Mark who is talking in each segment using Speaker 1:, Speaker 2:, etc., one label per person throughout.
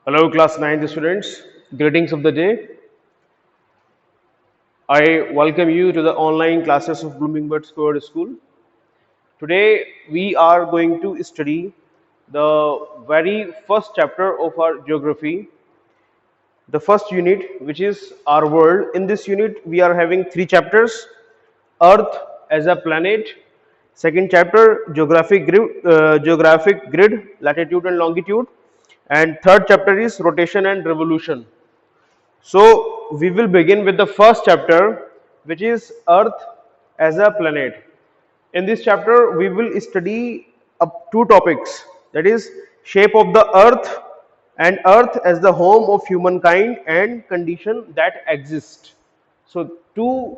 Speaker 1: Hello, class 9th students. Greetings of the day. I welcome you to the online classes of Bloomingburg Square School. Today, we are going to study the very first chapter of our geography, the first unit, which is our world. In this unit, we are having three chapters: Earth as a planet. Second chapter, geographic grid, latitude and longitude. And third chapter is rotation and revolution. So we will begin with the first chapter, which is Earth as a planet. In this chapter, we will study two topics, that is shape of the Earth and Earth as the home of humankind and condition that exist. So two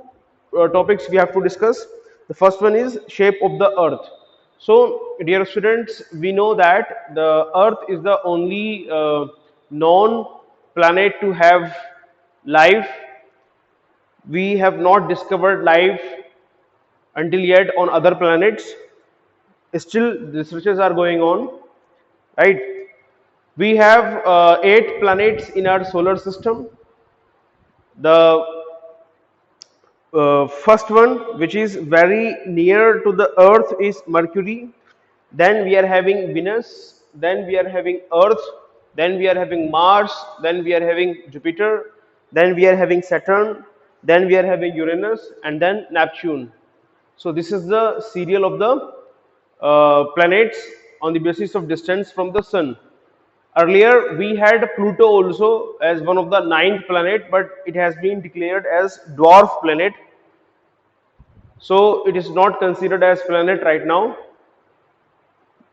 Speaker 1: topics we have to discuss. The first one is shape of the Earth. So, dear students, we know that the Earth is the only known planet to have life. We have not discovered life until yet on other planets. Still, researches are going on, right? We have eight planets in our solar system. The first one, which is very near to the Earth, is Mercury. Then we are having Venus. Then we are having Earth. Then we are having Mars. Then we are having Jupiter. Then we are having Saturn. Then we are having Uranus, and then Neptune. So this is the serial of the planets on the basis of distance from the Sun. Earlier, we had Pluto also as one of the ninth planet, but it has been declared as dwarf planet. So it is not considered as planet right now.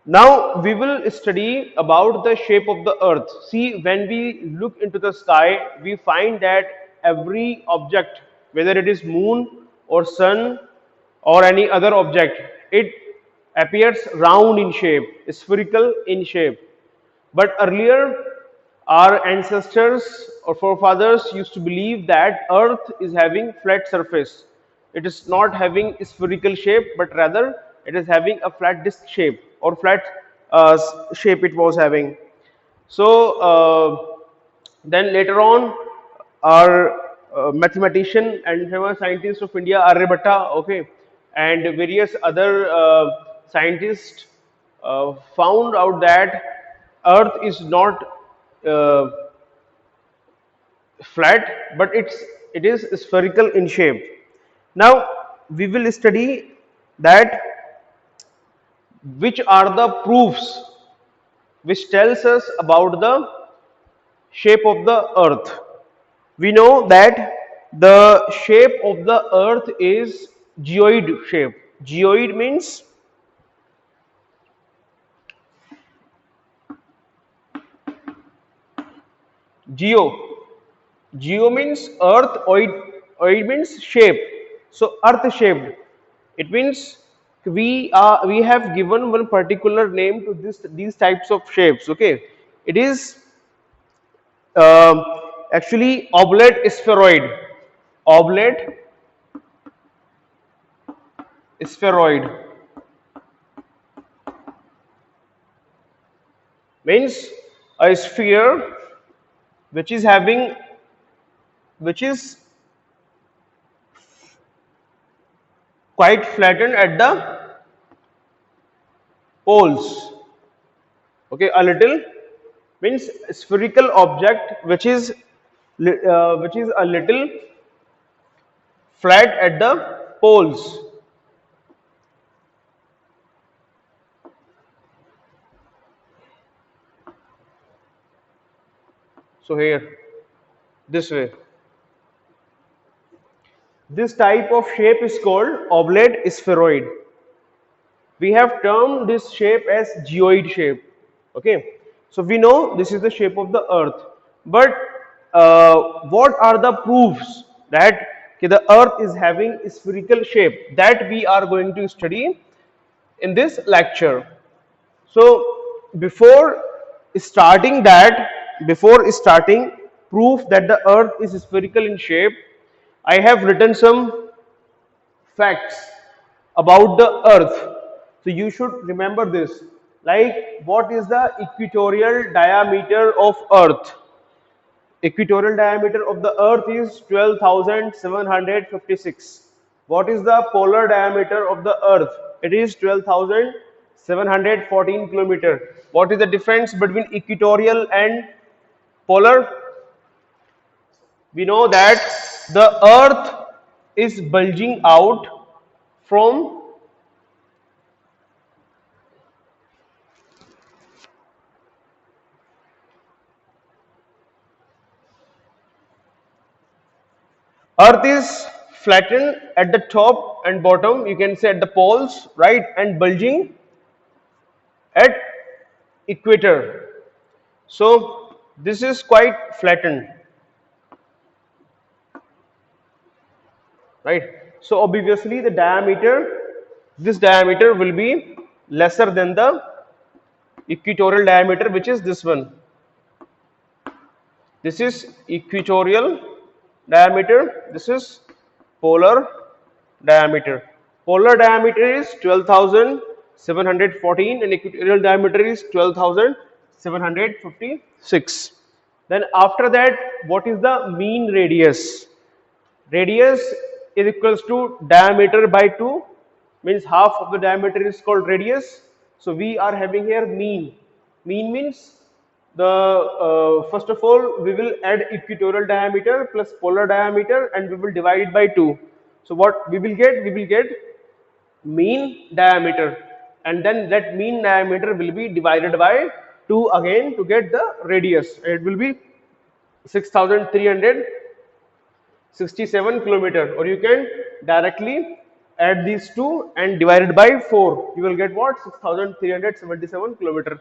Speaker 1: Now we will study about the shape of the earth. See, when we look into the sky, we find that every object, whether it is moon or sun or any other object, it appears round in shape, spherical in shape. But earlier, our ancestors or forefathers used to believe that earth is having flat surface. It is not having spherical shape, but rather it is having a flat disk shape or flat shape it was having. So then later on, our mathematician and famous scientist of India, Aryabhatta, okay, and various other scientists found out that Earth is not uh, flat, but it is spherical in shape. Now we will study that which are the proofs which tells us about the shape of the earth. We know that the shape of the earth is geoid shape. Geoid means geo. Geo means earth, oid means shape. So earth shaped. It means we have given one particular name to these types of shapes. Okay, it is um, actually oblate spheroid. Oblate spheroid means a sphere which is having which is quite flattened at the poles. Okay, a little means spherical object which is a little flat at the poles. So here, this way. This type of shape is called oblate spheroid. We have termed this shape as geoid shape. Okay, so we know this is the shape of the earth, but what are the proofs that the earth is having spherical shape, that we are going to study in this lecture. So before starting that, before starting proof that the earth is spherical in shape, I have written some facts about the earth. So you should remember this. Like, what is the equatorial diameter of Earth? Equatorial diameter of the Earth is 12,756. What is the polar diameter of the Earth? It is 12,714 kilometer. What is the difference between equatorial and polar? We know that the Earth is bulging out from Earth is flattened at the top and bottom, you can say at the poles, right, and bulging at equator. So this is quite flattened, right? So obviously the diameter, this diameter will be lesser than the equatorial diameter, which is this one. This is equatorial diameter, this is polar diameter. Polar diameter is 12,714 and equatorial diameter is 12,756. Then after that, what is the mean radius? Radius is equals to diameter by 2, means half of the diameter is called radius. So we are having here mean. Mean means the first of all we will add equatorial diameter plus polar diameter and we will divide it by 2. So what we will get? We will get mean diameter, and then that mean diameter will be divided by 2 again to get the radius. It will be 6,367 kilometer, or you can directly add these two and divide it by 4. You will get what? 6,377 kilometer.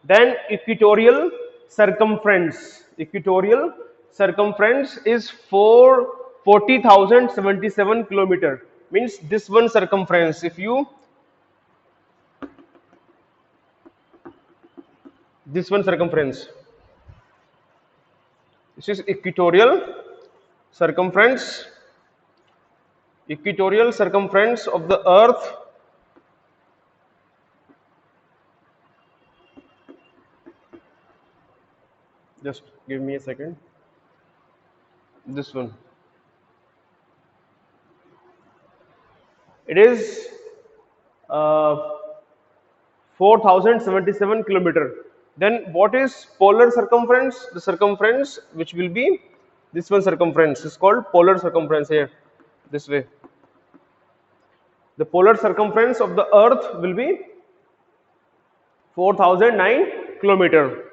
Speaker 1: Then equatorial circumference. Equatorial circumference is 40,077 kilometer. Means this one circumference. If you this one circumference, this is equatorial circumference. Equatorial circumference of the Earth just give me a second. This one, it is 4,077 kilometer. Then what is polar circumference? The circumference which will be this one circumference is called polar circumference here, this way. The polar circumference of the Earth will be 4,009 kilometer.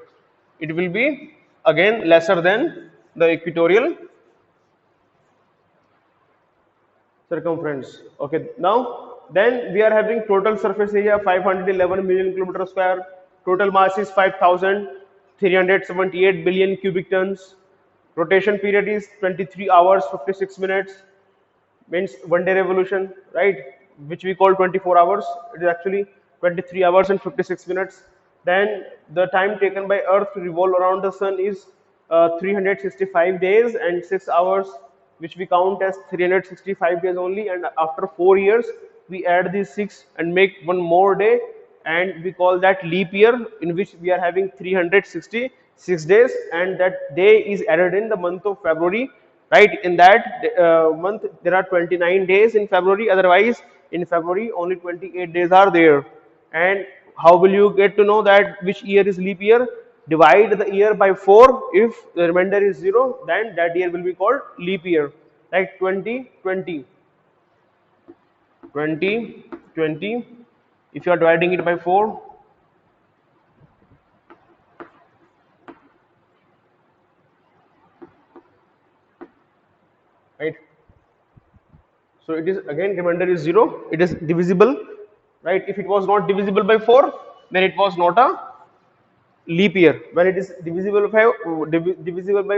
Speaker 1: It will be again lesser than the equatorial circumference. Okay, now then we are having total surface area 511 million kilometer square. Total mass is 5,378 billion cubic tons. Rotation period is 23 hours 56 minutes. Means one day revolution, right? Which we call 24 hours. It is actually 23 hours and 56 minutes. Then the time taken by Earth to revolve around the Sun is 365 days and 6 hours, which we count as 365 days only. And after 4 years, we add these 6 and make one more day, and we call that leap year, in which we are having 366 days, and that day is added in the month of February. Right, in that month there are 29 days in February, otherwise in February only 28 days are there. And how will you get to know that which year is leap year? Divide the year by 4. If the remainder is 0, then that year will be called leap year. Like 2020, if you are dividing it by 4, right? So it is again remainder is 0. It is divisible, right? If it was not divisible by 4, then it was not a leap year. When it is divisible by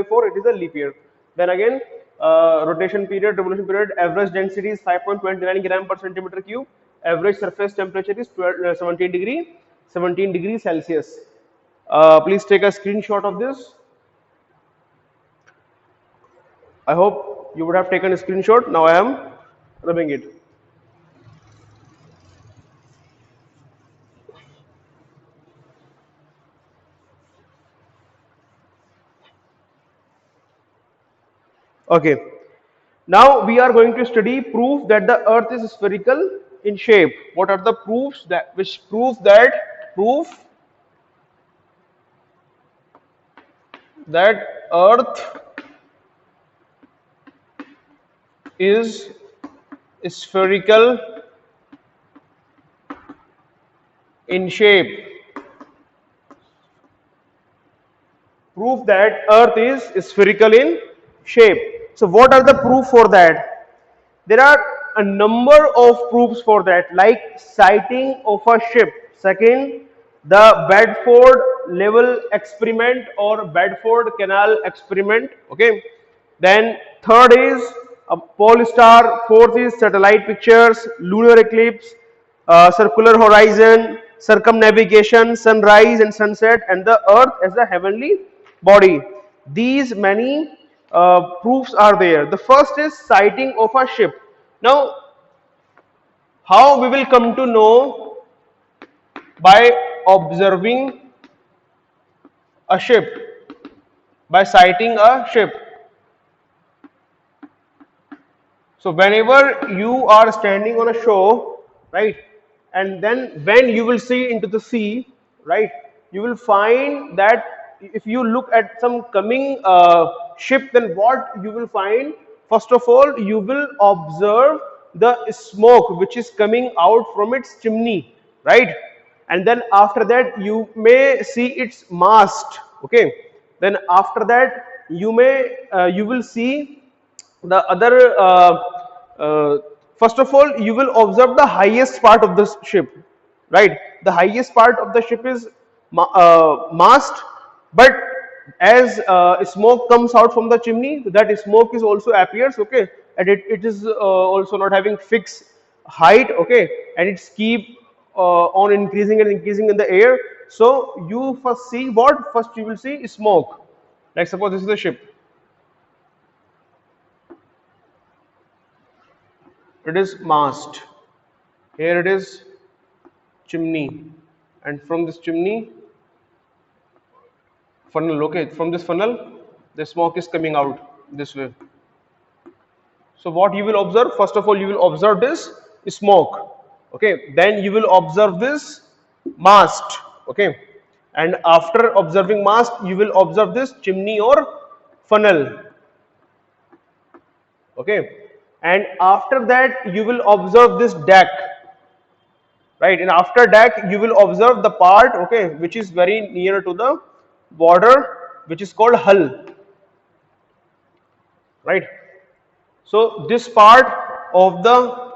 Speaker 1: 4, it is a leap year. Then again, rotation period, revolution period, average density is 5.29 gram per centimeter cube. Average surface temperature is 17 degrees Celsius. Please take a screenshot of this. I hope you would have taken a screenshot. Now I am rubbing it. Okay. Now we are going to study proof that the earth is spherical in shape. What are the proofs that which proof that earth is spherical in shape? Proof that earth is spherical in shape. So what are the proof for that? There are a number of proofs for that, like sighting of a ship. Second, the Bedford level experiment or Bedford canal experiment. Okay. Then third is a pole star. Fourth is satellite pictures, lunar eclipse, circular horizon, circumnavigation, sunrise and sunset, and the earth as a heavenly body. These many proofs are there. The first is sighting of a ship. Now, how we will come to know? By observing a ship, by sighting a ship. So whenever you are standing on a shore, right, and then when you will see into the sea, right, you will find that if you look at some coming ship, then what you will find? First of all, you will observe the smoke which is coming out from its chimney, right? And then after that you may see its mast. Okay. Then after that you will see the other first of all you will observe the highest part of the ship, right? The highest part of the ship is mast, but as smoke comes out from the chimney, that smoke is also appears. Okay. And it is also not having fixed height. Okay. And it's keep on increasing and increasing in the air. So you first see what? First you will see smoke. Like suppose this is the ship. It is mast, here it is chimney, and from this chimney funnel. Okay, from this funnel the smoke is coming out this way. So what you will observe? First of all you will observe this smoke. Okay, then you will observe this mast. Okay, and after observing mast you will observe this chimney or funnel. Okay, and after that you will observe this deck, right? And after deck you will observe the part, okay, which is very near to the border, which is called hull, right? So this part of the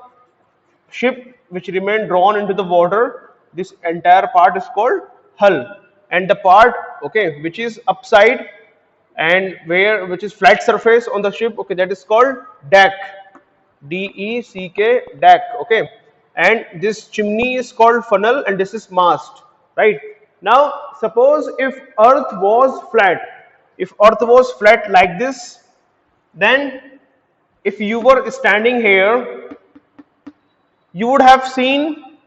Speaker 1: ship which remain drawn into the water, this entire part is called hull. And the part, okay, which is upside and where which is flat surface on the ship, okay, that is called deck, D-E-C-K, deck. Okay, and this chimney is called funnel and this is mast, right? Now suppose if earth was flat, if earth was flat like this, then if you were standing here you would have seen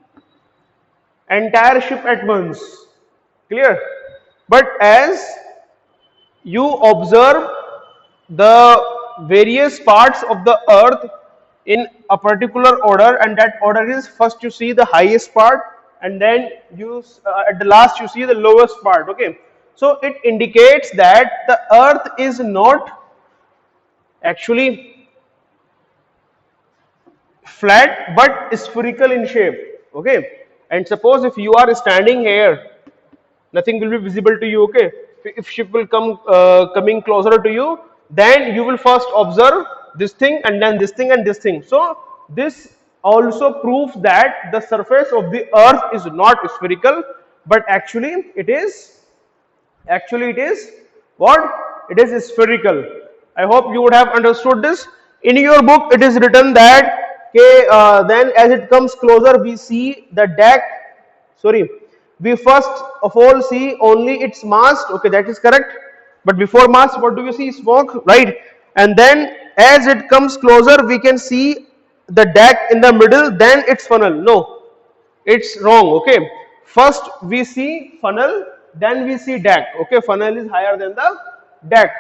Speaker 1: entire ship at once. Clear? But as you observe the various parts of the earth in a particular order, and that order is first you see the highest part and then you at the last you see the lowest part. Okay, so it indicates that the earth is not actually flat but spherical in shape. Okay, and suppose if you are standing here, nothing will be visible to you. Okay, if ship will come coming closer to you, then you will first observe this thing and then this thing and this thing. So this also proves that the surface of the earth is not spherical, but actually it is what? It is spherical. I hope you would have understood this. In your book it is written that, okay, then as it comes closer we see the deck, sorry, we first of all see only its mast. Okay, that is correct. But before mast what do we see? Smoke, right? And then as it comes closer we can see the deck in the middle, then its funnel. No, it's wrong. Okay, first we see funnel, then we see deck. Okay, funnel is higher than the deck.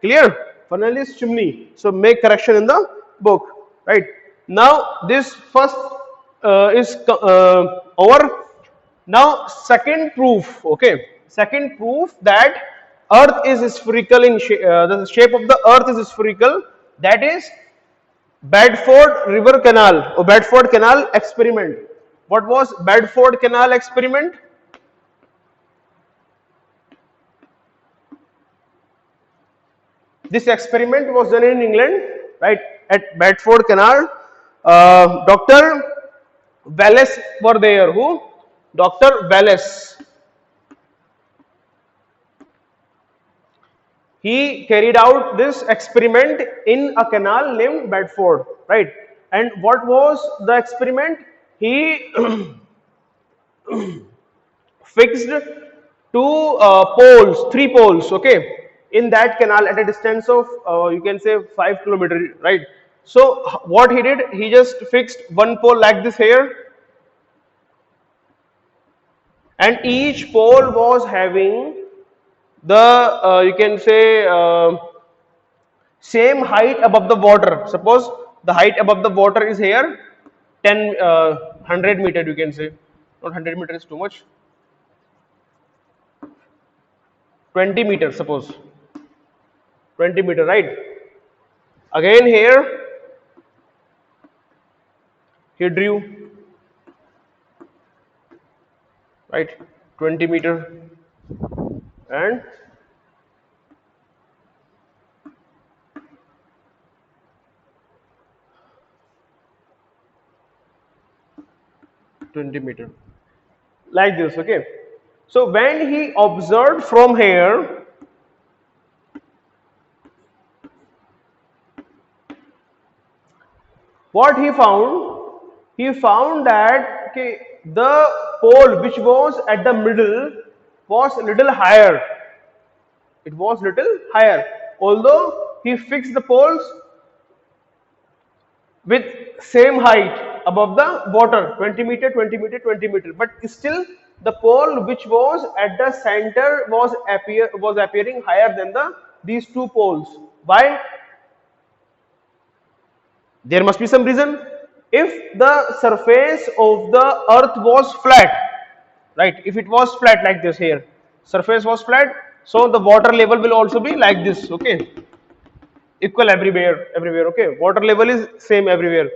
Speaker 1: Clear? Funnel is chimney. So make correction in the book. Right. Now this first is over. Now second proof. Okay. Second proof that Earth is spherical in shape. The shape of the Earth is spherical. That is Bedford River Canal or Bedford Canal experiment. What was Bedford Canal experiment? This experiment was done in England, right, at Bedford Canal. Dr. Wallace were there. Who? Dr. Wallace. He carried out this experiment in a canal named Bedford, right? And what was the experiment? He fixed two poles, three poles, okay, in that canal at a distance of you can say 5 kilometers, right? So what he did, he just fixed one pole like this here, and each pole was having the you can say same height above the water. Suppose the height above the water is here 10 100 meter, you can say, not 100 meter is too much, 20 meters, suppose 20 meter, right? Again here he drew, right, 20 meter and 20 meter, like this, okay. So when he observed from here, what he found? He found that, okay, the pole which was at the middle was little higher. It was little higher. Although he fixed the poles with same height above the water, 20 meter, 20 meter, 20 meter, but still the pole which was at the center was appearing higher than the these two poles. Why? There must be some reason. If the surface of the earth was flat, right, if it was flat like this here, surface was flat, so the water level will also be like this, okay, equal everywhere, okay, water level is same everywhere.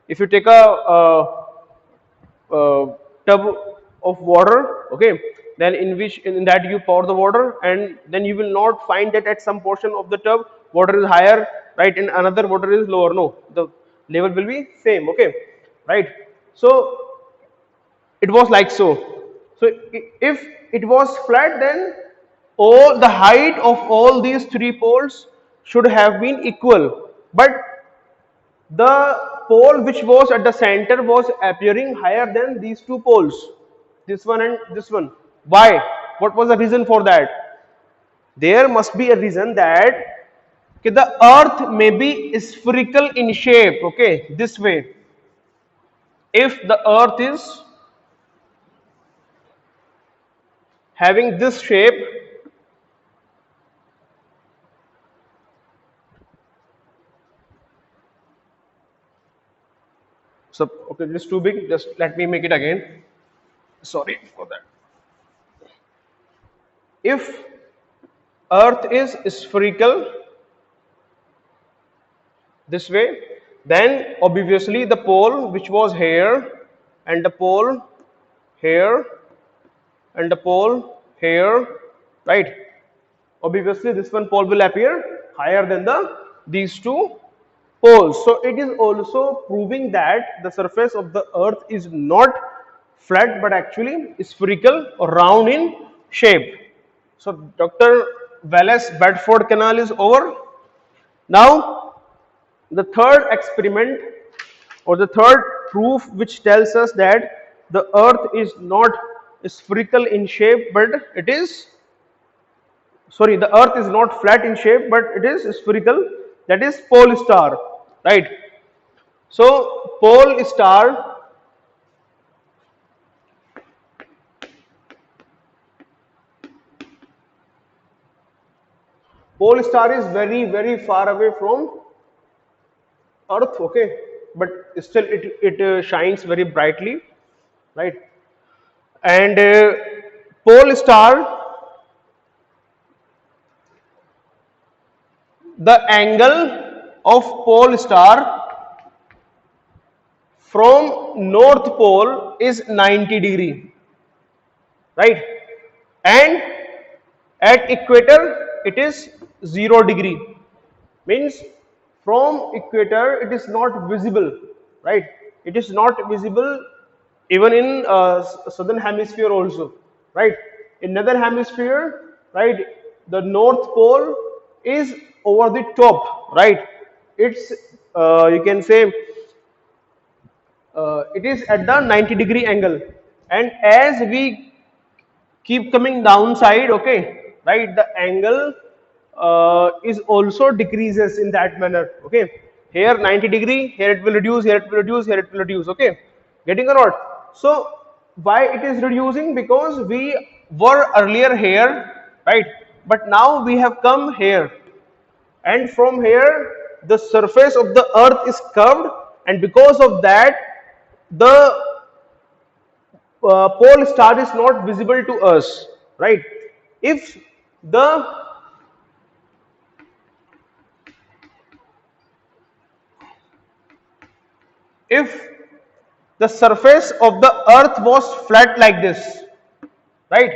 Speaker 1: If you take a tub of water, okay, then in that you pour the water, and then you will not find that at some portion of the tub water is higher, right, and another water is lower. No, the level will be same, okay, right. So it was like so. So if it was flat, then all the height of all these three poles should have been equal, but the pole which was at the center was appearing higher than these two poles, this one and this one. Why? What was the reason for that? There must be a reason that, okay, the earth may be spherical in shape, okay, this way. If the earth is having this shape, so okay, this is too big, just let me make it again, sorry for that. If earth is spherical this way, then obviously the pole which was here and the pole here and the pole here, right, obviously this one pole will appear higher than the these two poles. So it is also proving that the surface of the earth is not flat but actually spherical or round in shape. So Dr. Wallace Bedford Canal is over. Now the third experiment or the third proof which tells us that the earth is not spherical in shape but it is, sorry, the earth is not flat in shape but it is spherical, that is pole star, right. So pole star Pole star is very far away from Earth, okay, but still it shines very brightly, right? And pole star, the angle of pole star from north pole is 90 degree, right? And at equator it is 0 degree, means from equator it is not visible, right? It is not visible even in southern hemisphere also, right? In northern hemisphere, right, the north pole is over the top, right? It's you can say it is at the 90 degree angle, and as we keep coming downside, okay, right, the angle is also decreases in that manner, okay. Here 90 degree, here it will reduce, here it will reduce, here it will reduce, okay, getting or not? So why it is reducing? Because we were earlier here, right, but now we have come here, and from here the surface of the earth is curved, and because of that the pole star is not visible to us, right? If the if the surface of the earth was flat like this, right,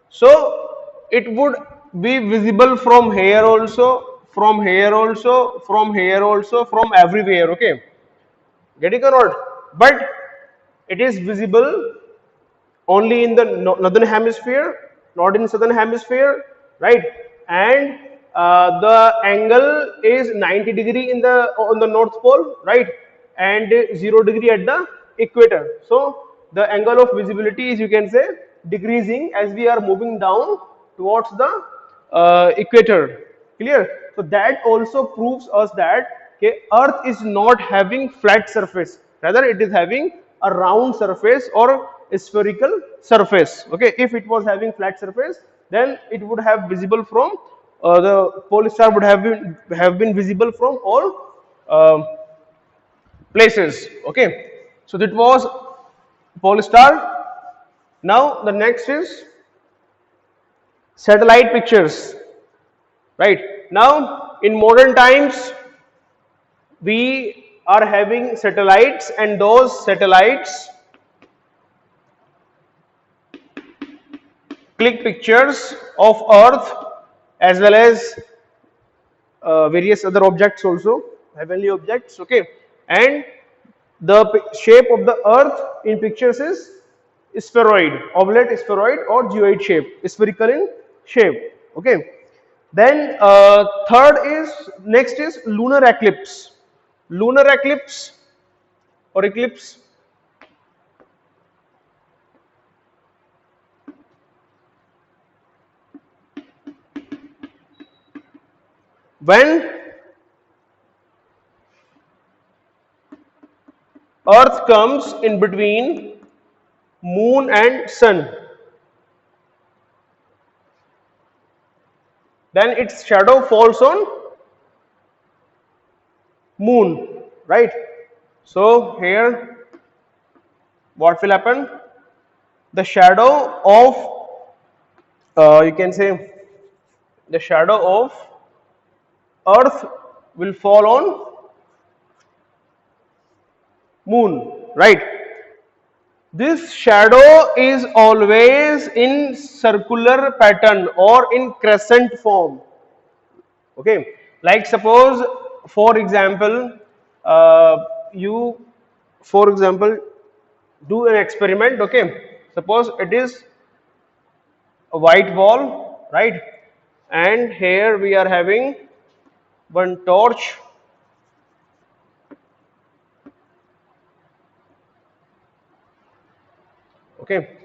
Speaker 1: so it would be visible from here also, from here also, from here also, from everywhere, okay, getting or not? But it is visible only in the northern hemisphere, not in southern hemisphere, right? And the angle is 90 degree in the on the north pole, right, and 0 degree at the equator. So the angle of visibility is, you can say, decreasing as we are moving down towards the equator. Clear? So that also proves us that, okay, earth is not having flat surface, rather it is having a round surface or a spherical surface, okay. If it was having flat surface, then it would have visible from the pole star would have been visible from all places, okay. So that was pole star. Now the next is satellite pictures, right? Now in modern times we are having satellites, and those satellites click pictures of earth as well as various other objects also, heavenly objects, okay. And the shape of the earth in pictures is spheroid, oblate spheroid or geoid shape, spherical in shape, okay. Then third is, next is lunar eclipse. Lunar eclipse or eclipse, when earth comes in between moon and sun, then its shadow falls on moon, right? So here what will happen? The shadow of you can say the shadow of earth will fall on moon, right? This shadow is always in circular pattern or in crescent form, okay. Like suppose, for example, you for example do an experiment, okay. Suppose it is a white wall, right, and here we are having one torch, okay,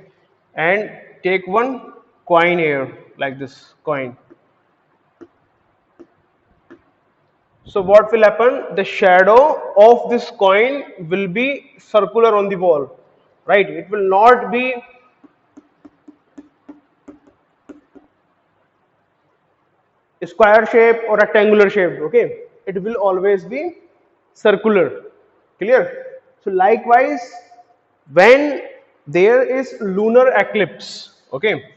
Speaker 1: and take one coin here, like this coin. So what will happen? The shadow of this coin will be circular on the wall, right? It will not be square shape or rectangular shape. Okay, it will always be circular. Clear? So likewise, when there is lunar eclipse, okay,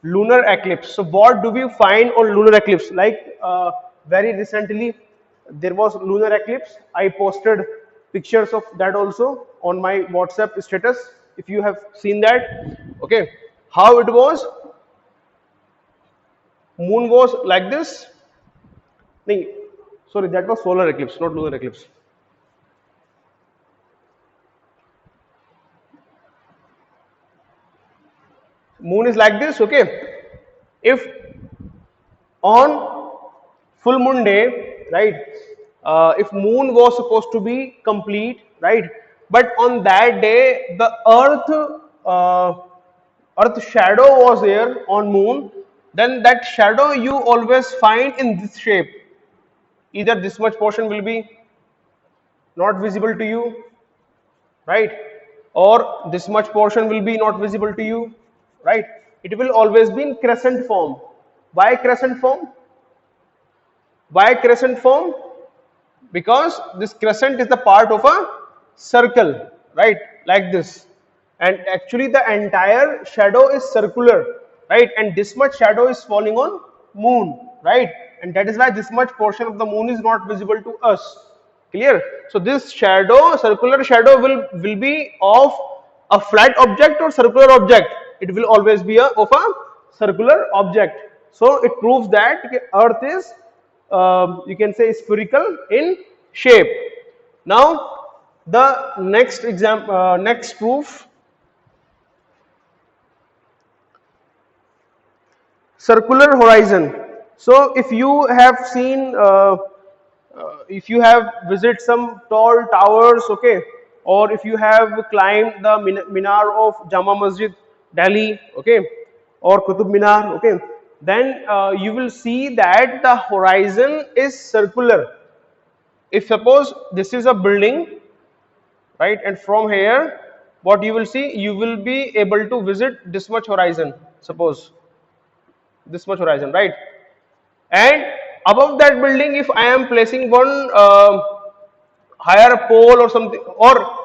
Speaker 1: lunar eclipse. So what do we find on lunar eclipse? Like very recently, there was lunar eclipse. I posted pictures of that also on my WhatsApp status. If you have seen that, okay, how it was? Moon was like this. No, sorry, that was solar eclipse, not lunar eclipse. Moon is like this, okay. If on full moon day, right, if moon was supposed to be complete, right, but on that day the uh, earth shadow was there on moon, then that shadow you always find in this shape. Either this much portion will be not visible to you, right, or this much portion will be not visible to you, right. It will always be in crescent form. Why crescent form? Why crescent form? Because this crescent is the part of a circle, right, like this, and actually the entire shadow is circular, right, and this much shadow is falling on moon, right, and that is why this much portion of the moon is not visible to us. Clear? So this shadow, circular shadow, will be of a flat object or circular object. It will always be of a circular object. So it proves that earth is you can say spherical in shape. Now the next example, next proof, circular horizon. So if you have seen if you have visited some tall towers, okay, or if you have climbed the minar of Jama Masjid, Delhi, okay, or Qutub Minar, okay, then you will see that the horizon is circular. If suppose this is a building, right, and from here, what you will see, you will be able to visit this much horizon. Suppose this much horizon, right, and above that building, if I am placing one higher pole or something, or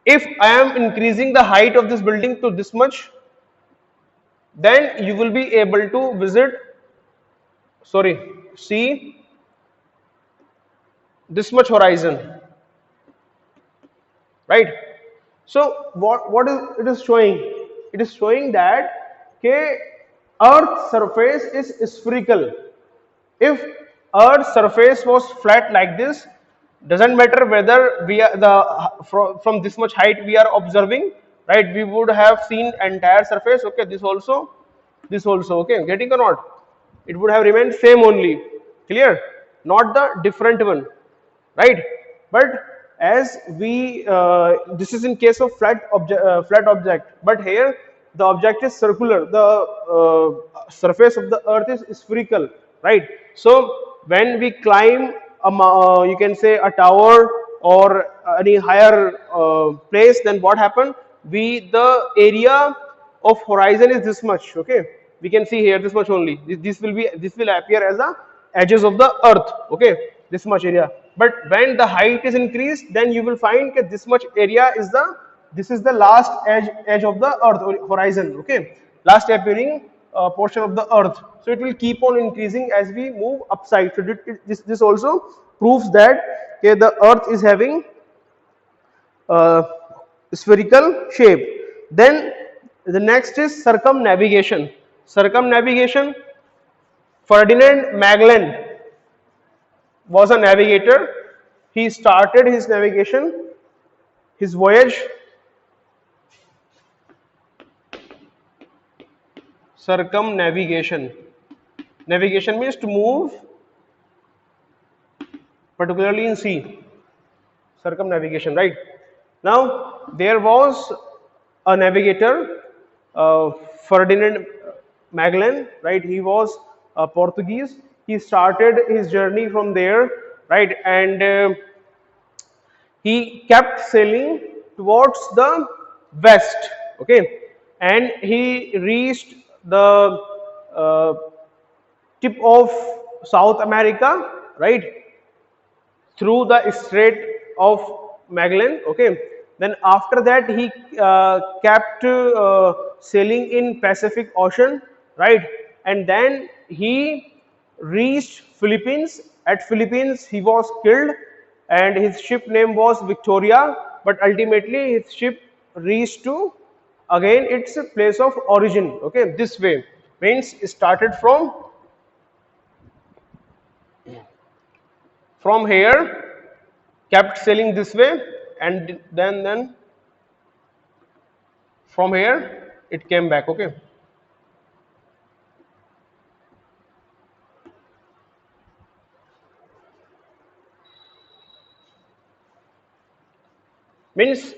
Speaker 1: if I am increasing the height of this building to this much, then you will be able to visit, sorry, see this much horizon, right. So what is it is showing? It is showing that earth surface is spherical. If earth's surface was flat like this, doesn't matter whether we are from this much height we are observing, right, we would have seen entire surface, okay, this also, okay, getting or not, it would have remained same only. Clear? Not the different one, right. But as we this is in case of flat object, but here the object is circular, the surface of the earth is spherical, right. So when we climb you can say a tower or any higher place, then what happened, we the area of horizon is this much, okay, we can see here this much only, this will appear as the edges of the earth, okay, this much area. But when the height is increased, then you will find that this much area is this is the last edge of the earth or horizon, okay, last appearing portion of the earth. So it will keep on increasing as we move upside. So this also proves that, okay, the earth is having uh, spherical shape. Then the next is circumnavigation. Circumnavigation. Ferdinand Magellan was a navigator. He started his navigation, his voyage. Circumnavigation. Navigation means to move, particularly in sea. Circumnavigation, right? Now there was a navigator, Ferdinand Magellan, right? He was Portuguese. He started his journey from there, right? And he kept sailing towards the west, okay, and he reached the uh, tip of South America, right, through the Strait of Magellan. Okay, then after that he kept sailing in Pacific Ocean, right, and then he reached Philippines. At Philippines he was killed, and his ship name was Victoria, but ultimately his ship reached to again its place of origin. Okay, this way means it started from here, kept sailing this way, and then from here it came back. Okay, means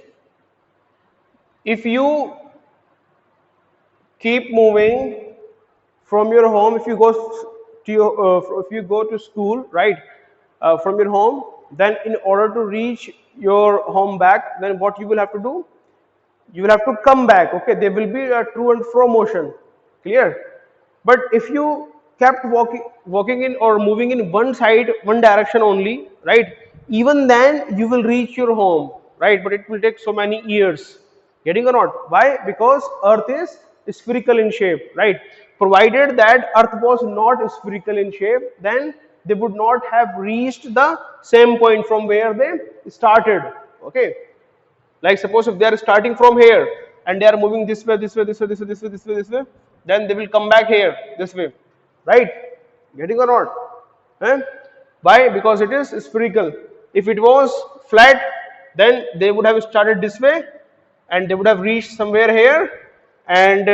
Speaker 1: if you keep moving from your home, if you go to your if you go to school, right, from your home, then in order to reach your home back, then what you will have to do, you will have to come back. Okay, there will be a to and fro motion, clear. But if you kept walking in or moving in one side, one direction only, right, even then you will reach your home, right, but it will take so many years. Getting or not? Why? Because earth is spherical in shape, right? Provided that earth was not spherical in shape, then they would not have reached the same point from where they started. Okay, like suppose if they are starting from here and they are moving this way, this way, this way, this way, this way, this way, this way, then they will come back here this way, right? Getting or not? Eh? Why? Because it is spherical. If it was flat, then they would have started this way and they would have reached somewhere here, and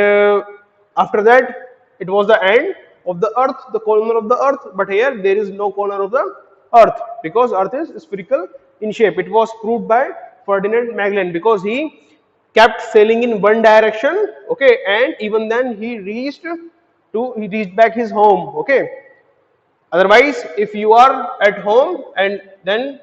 Speaker 1: after that it was the end of the earth, the corner of the earth. But here there is no corner of the earth because earth is spherical in shape. It was proved by Ferdinand Magellan because he kept sailing in one direction. Okay, and even then he reached back his home. Okay, otherwise if you are at home and then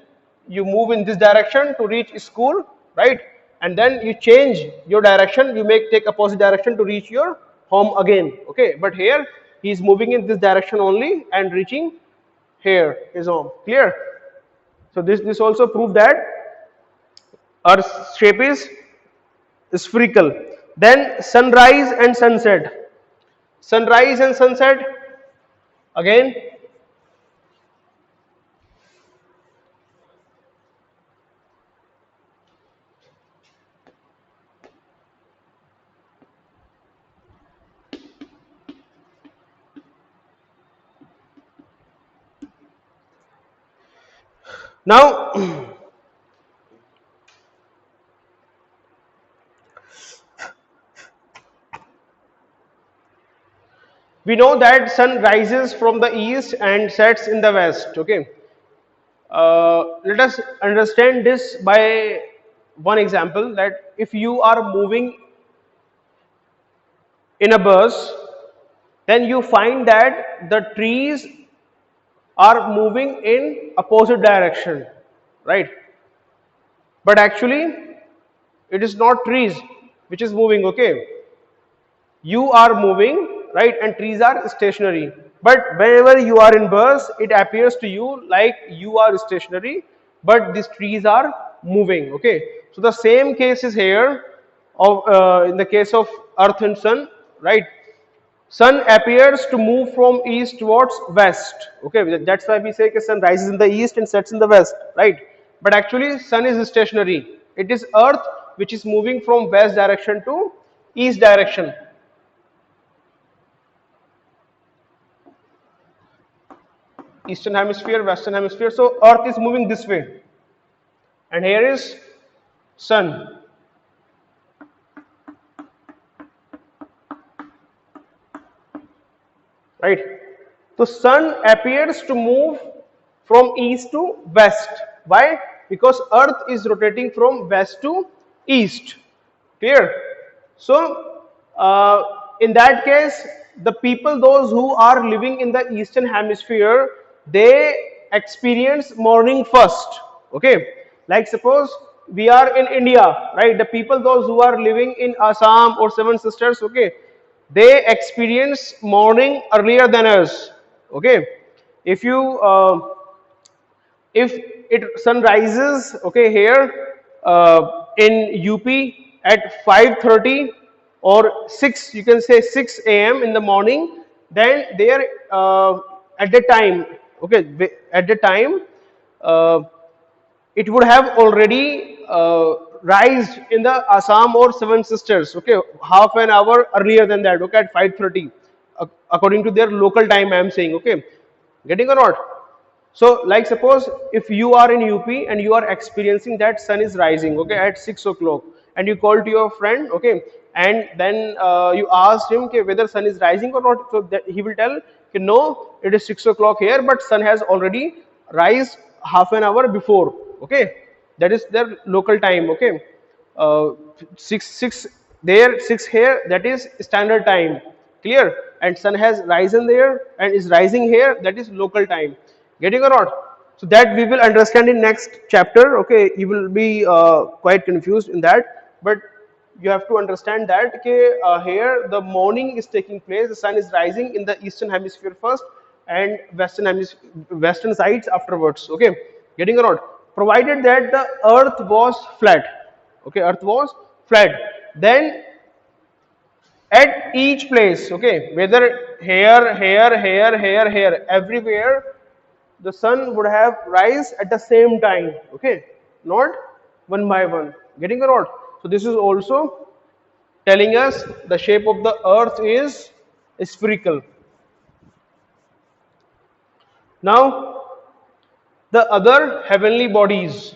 Speaker 1: you move in this direction to reach school, right, and then you change your direction, you may take opposite direction to reach your home again. Okay, but here he is moving in this direction only and reaching here his home. Clear? So this also proved that earth's shape is spherical. Then sunrise and sunset. Sunrise and sunset, again. Now we know that sun rises from the east and sets in the west. Okay, let us understand this by one example, that if you are moving in a bus, then you find that the trees are moving in opposite direction, right? But actually it is not trees which is moving. Okay, you are moving, right, and trees are stationary. But whenever you are in bus, it appears to you like you are stationary but these trees are moving. Okay, so the same case is here of in the case of earth and sun, right? Sun appears to move from east towards west. Okay, that's why we say that sun rises in the east and sets in the west, right? But actually sun is stationary. It is earth which is moving from west direction to east direction. Eastern hemisphere, western hemisphere. So earth is moving this way and here is sun, right? So sun appears to move from east to west. Why? Because earth is rotating from west to east. Clear? So in that case, the people, those who are living in the eastern hemisphere, they experience morning first. Okay, like suppose we are in India, right? The people, those who are living in Assam or Seven Sisters, okay, they experience morning earlier than us. Okay, if you if it sun rises, okay, here in UP at 5:30 or 6, you can say 6 a.m. in the morning, then there at the time, okay, at the time uh, it would have already rise in the Assam or Seven Sisters, okay, half an hour earlier than that, okay, at 5:30, according to their local time I am saying, okay, getting or not? So like suppose if you are in UP and you are experiencing that sun is rising, okay, at 6 o'clock, and you call to your friend, okay, and then you asked him, okay, whether sun is rising or not, so that he will tell, okay, no, it is 6 o'clock here, but sun has already rise half an hour before, okay, that is their local time, okay, uh, 6 there, 6 here, that is standard time, clear, and sun has risen there and is rising here, that is local time, getting or not? So that we will understand in next chapter, okay, you will be quite confused in that, but you have to understand that, okay, here the morning is taking place, the sun is rising in the eastern hemisphere first and western hemisphere, western sides afterwards, okay, getting or not? Provided that the earth was flat, okay, earth was flat, then at each place, okay, whether here, everywhere, the sun would have rise at the same time, okay, not one by one, getting or not? So this is also telling us the shape of the earth is spherical. Now the other heavenly bodies,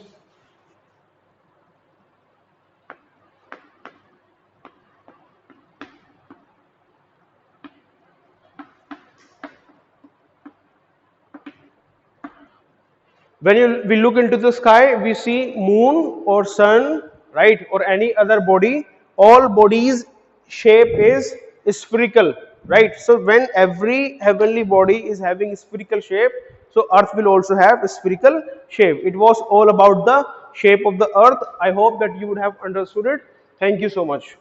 Speaker 1: when we look into the sky, we see moon or sun, right, or any other body, all bodies shape is spherical, right? So when every heavenly body is having spherical shape, so earth will also have a spherical shape. It was all about the shape of the earth. I hope that you would have understood it. Thank you so much.